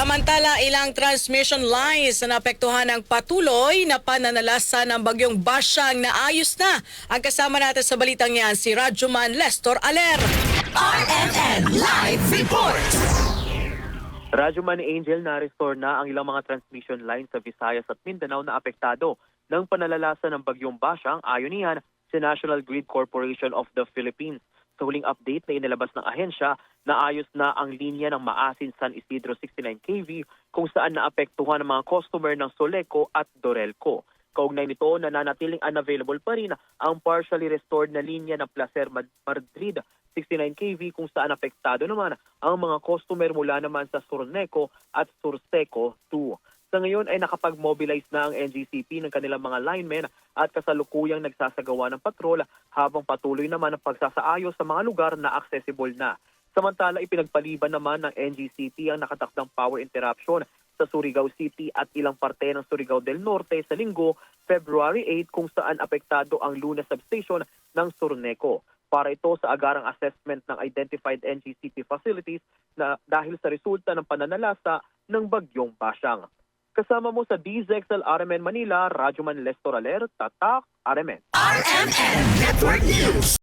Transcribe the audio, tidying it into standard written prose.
Samantala, ilang transmission lines na naapektuhan ng patuloy na pananalasa ng bagyong Basyang naayos na. Ang kasama natin sa balitang yan, si Rajuman Lestor Aler. RMN Live Report! Rajuman Angel, na-restore na ang ilang mga transmission lines sa Visayas at Mindanao na apektado ng pananalasa ng bagyong Basyang, ayon niyan sa National Grid Corporation of the Philippines. Sa huling update na inilabas ng ahensya, naayos na ang linya ng Maasin San Isidro 69 kV kung saan naapektuhan ang mga customer ng Soleco at Dorelco. Kaugnay nito, nananatiling unavailable pa rin ang partially restored na linya ng Placer Madrid 69 kV kung saan apektado naman ang mga customer mula naman sa Surneco at Surseco 2. Sa ngayon ay nakapag-mobilize na ang NGCP ng kanilang mga linemen at kasalukuyang nagsasagawa ng patrol habang patuloy naman ang pagsasaayos sa mga lugar na accessible na. Samantala, ipinagpaliban naman ng NGCP ang nakatakdang power interruption sa Surigao City at ilang parte ng Surigao del Norte sa linggo, February 8 kung saan apektado ang Luna substation ng Surneco. Para ito sa agarang assessment ng identified NGCP facilities na dahil sa resulta ng pananalasa ng bagyong Basyang. Kasama mo sa DZXL RMN Manila, Rajuman Lestor Aler, Tatak, RMN. RMN Network News!